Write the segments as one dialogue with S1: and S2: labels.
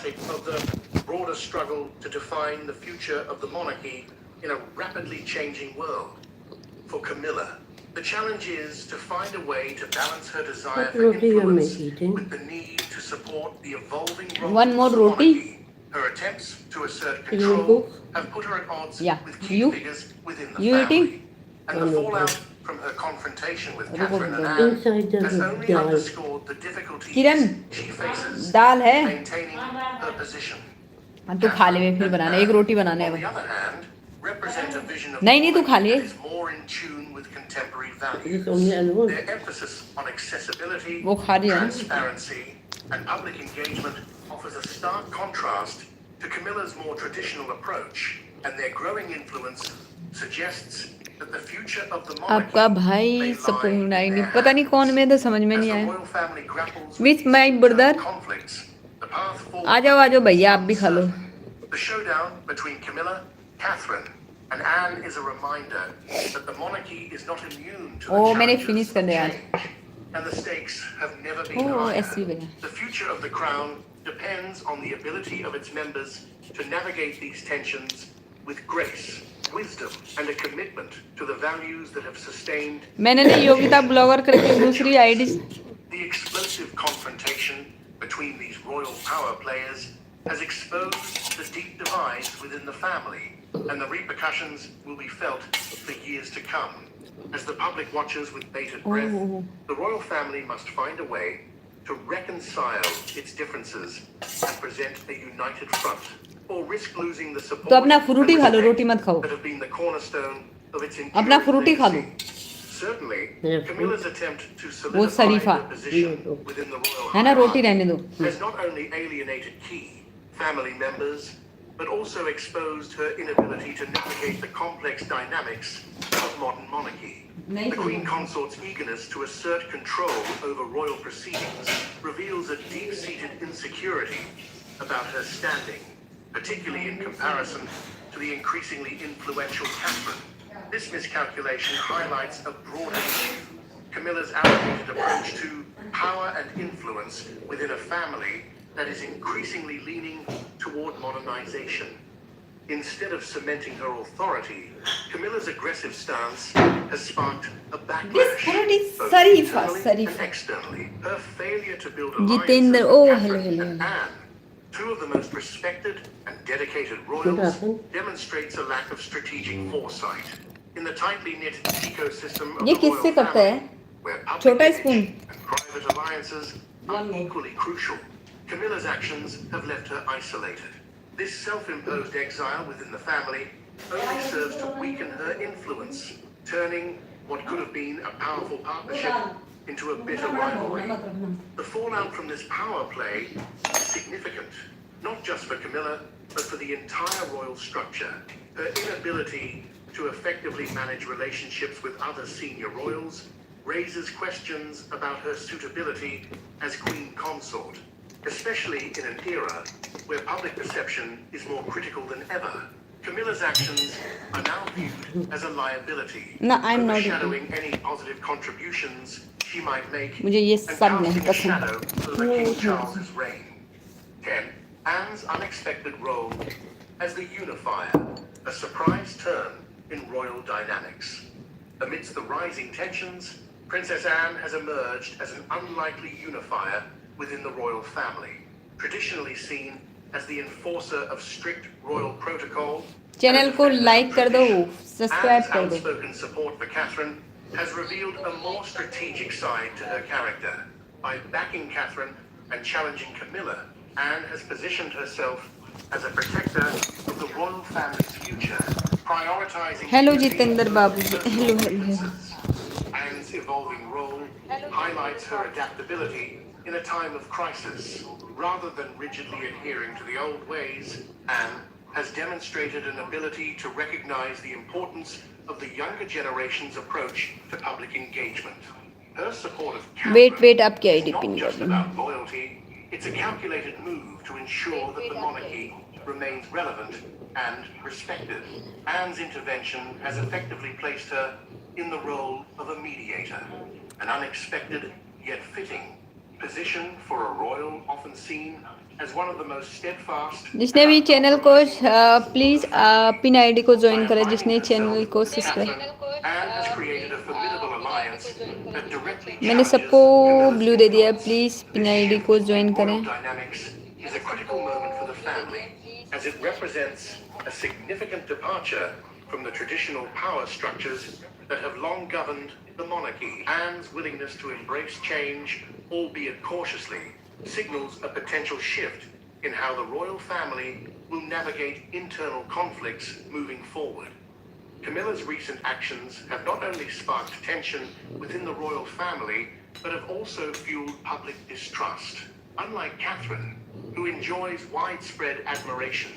S1: emblematic of the broader struggle to define the future of the monarchy in a rapidly changing world. For Camilla, the challenge is to find a way to balance her desire for influence with the need to support the evolving role
S2: One more
S1: of the
S2: roti.
S1: monarchy. Her attempts to assert control have put her at odds with key figures within the family. And the fallout from her confrontation with Catherine and Anne has only underscored the difficulties she faces
S2: दाल है
S1: maintaining her position.
S2: हाँ तू खा ले फिर बनाना एक रोटी बनाना है
S1: On the other hand, represent a vision of
S2: नहीं तू खा ले
S1: that is more in tune with contemporary values. Their emphasis on accessibility,
S2: वो खा रही है ना
S1: transparency, and public engagement offers a stark contrast to Camilla's more traditional approach, and their growing influence suggests that the future of the monarchy
S2: आपका भाई सपूर्ण नहीं पता नहीं कौन में तो समझ में नहीं आया विच माय ब्रदर आ जाओ भैया आप भी खा लो
S1: The showdown between Camilla, Catherine, and Anne is a reminder that the monarchy is not immune to the
S2: मैंने
S1: challenges
S2: फिनिश
S1: of
S2: कर दिया
S1: change, and the stakes have never been
S2: ऐसी
S1: higher.
S2: बना
S1: The future of the crown depends on the ability of its members to navigate these tensions with grace, wisdom, and a commitment to the values that have sustained.
S2: मैंने ना Yogita blogger करके दूसरी ID
S1: The explosive confrontation between these royal power players has exposed the deep divides within the family, and the repercussions will be felt for years to come. As the public watches with bated breath, the royal family must find a way to reconcile its differences and present a united front, or risk losing the support
S2: तो अपना Frooti खा लो रोटी मत खाओ
S1: that have been the cornerstone of its
S2: अपना Frooti खा लो
S1: Certainly, Camilla's attempt to
S2: वो
S1: solidify
S2: शरीफा
S1: her position within the royal
S2: है ना रोटी
S1: hierarchy
S2: रहने दो
S1: has not only alienated key family members, but also exposed her inability to navigate the complex dynamics of modern monarchy. The Queen Consort's eagerness to assert control over royal proceedings reveals a deep-seated insecurity about her standing, particularly in comparison to the increasingly influential Catherine. This miscalculation highlights a broader issue: Camilla's allocated approach to power and influence within a family that is increasingly leaning toward modernization. Instead of cementing her authority, Camilla's aggressive stance has sparked a backlash, both internally and externally. Her failure to build alliances with Catherine and Anne, two of the most respected and dedicated royals, demonstrates a lack of strategic foresight. In the tightly knit ecosystem of the royal family, where public image and private alliances are equally crucial, Camilla's actions have left her isolated. This self-imposed exile within the family only serves to weaken her influence, turning what could have been a powerful partnership into a bitter rivalry. The fallout from this power play is significant, not just for Camilla, but for the entire royal structure. Her inability to effectively manage relationships with other senior royals raises questions about her suitability as Queen Consort, especially in an era where public perception is more critical than ever. Camilla's actions are now viewed as a liability, overshadowing any positive contributions she might make and casting a shadow over King Charles's reign. 10. Anne's unexpected role as the unifier, a surprise turn in royal dynamics. Amidst the rising tensions, Princess Anne has emerged as an unlikely unifier within the royal family, traditionally seen as the enforcer of strict royal protocol.
S2: Channel को like कर दो subscribe कर दो
S1: Outspoken support for Catherine has revealed a more strategic side to her character. By backing Catherine and challenging Camilla, Anne has positioned herself as a protector of the royal family's future, prioritizing
S2: hello Jitendra Babu hello
S1: Anne's evolving role highlights her adaptability in a time of crisis. Rather than rigidly adhering to the old ways, Anne has demonstrated an ability to recognize the importance of the younger generation's approach to public engagement. Her support of Catherine is not just about loyalty, it's a calculated move to ensure that the monarchy remains relevant and respected. Anne's intervention has effectively placed her in the role of a mediator, an unexpected yet fitting position for a royal often seen as one of the most steadfast.
S2: जिसने भी channel को please pin ID को join करें, जिसने channel को subscribe.
S1: Anne has created a formidable alliance that directly
S2: मैंने सबको
S1: challenges
S2: blue दे दिया है,
S1: Camilla's
S2: please pin
S1: This
S2: ID
S1: shift
S2: को
S1: in
S2: ज्वाइन
S1: royal
S2: करें।
S1: dynamics is a critical moment for the family, as it represents a significant departure from the traditional power structures that have long governed the monarchy. Anne's willingness to embrace change, albeit cautiously, signals a potential shift in how the royal family will navigate internal conflicts moving forward. Camilla's recent actions have not only sparked tension within the royal family, but have also fueled public distrust. Unlike Catherine, who enjoys widespread admiration,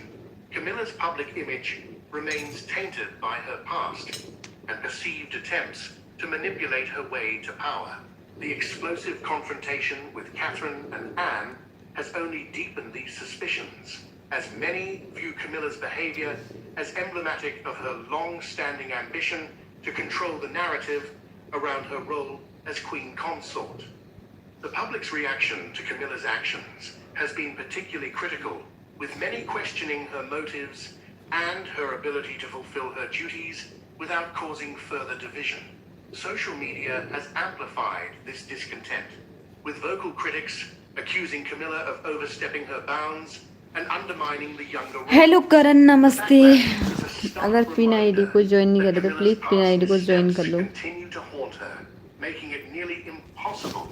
S1: Camilla's public image remains tainted by her past and perceived attempts to manipulate her way to power. The explosive confrontation with Catherine and Anne has only deepened these suspicions, as many view Camilla's behavior as emblematic of her long-standing ambition to control the narrative around her role as queen consort. The public's reaction to Camilla's actions has been particularly critical, with many questioning her motives and her ability to fulfill her duties without causing further division. Social media has amplified this discontent, with vocal critics accusing Camilla of overstepping her bounds and undermining the younger royal.
S2: Hello Karan, नमस्ते। अगर pin ID को join नहीं करे तो please pin ID को join कर लो।
S1: Continue to haunt her, making it nearly impossible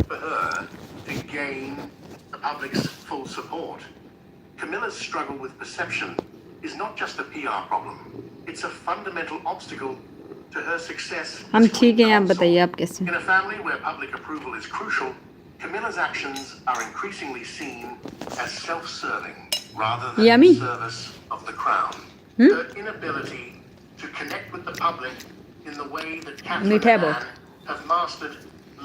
S1: for her to gain the public's full support. Camilla's struggle with perception is not just a PR problem; it's a fundamental obstacle to her success.
S2: हम ठीक हैं, आप बताइए आप कैसे?
S1: In a family where public approval is crucial, Camilla's actions are increasingly seen as self-serving rather than
S2: Yummy.
S1: in service of the crown. Her inability to connect with the public in the way that Catherine and Anne have mastered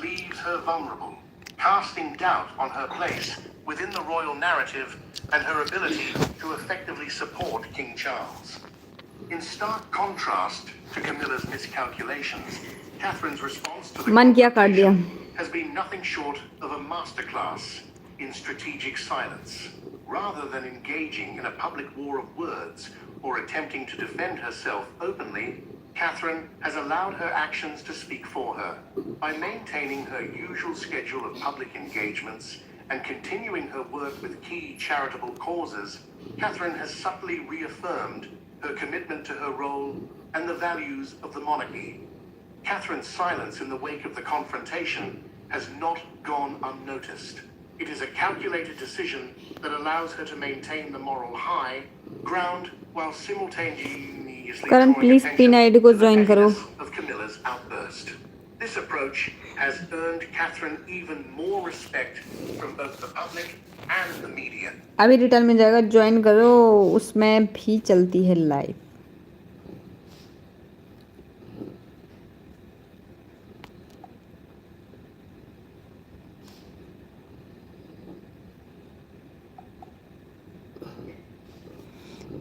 S1: leaves her vulnerable, casting doubt on her place within the royal narrative and her ability to effectively support King Charles. In stark contrast to Camilla's miscalculations, Catherine's response to the
S2: मन क्या काट दिया?
S1: has been nothing short of a masterclass in strategic silence. Rather than engaging in a public war of words or attempting to defend herself openly, Catherine has allowed her actions to speak for her. By maintaining her usual schedule of public engagements and continuing her work with key charitable causes, Catherine has subtly reaffirmed her commitment to her role and the values of the monarchy. Catherine's silence in the wake of the confrontation has not gone unnoticed. It is a calculated decision that allows her to maintain the moral high ground while simultaneously
S2: Karan
S1: drawing
S2: please pin ID को
S1: attention to the
S2: join करो।
S1: pettiness of Camilla's outburst. This approach has earned Catherine even more respect from both the public and the media.
S2: अभी return में जाएगा, join करो, उसमें भी चलती है लाइव।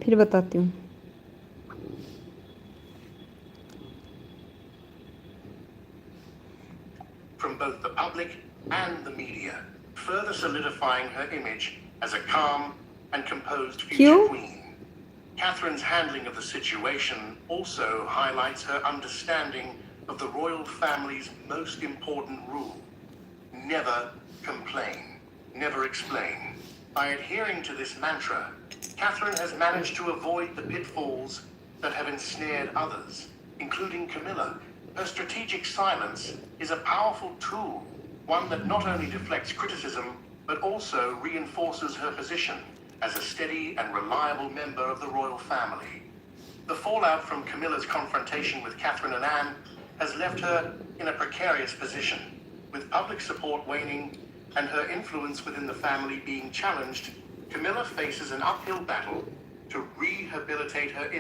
S2: फिर बताती हूँ।
S1: From both the public and the media, further solidifying her image as a calm and composed future queen. Catherine's handling of the situation also highlights her understanding of the royal family's most important rule: never complain, never explain. By adhering to this mantra, Catherine has managed to avoid the pitfalls that have ensnared others, including Camilla. Her strategic silence is a powerful tool, one that not only deflects criticism, but also reinforces her position as a steady and reliable member of the royal family. The fallout from Camilla's confrontation with Catherine and Anne has left her in a precarious position, with public support waning and her influence within the family being challenged. Camilla faces an uphill battle to rehabilitate her image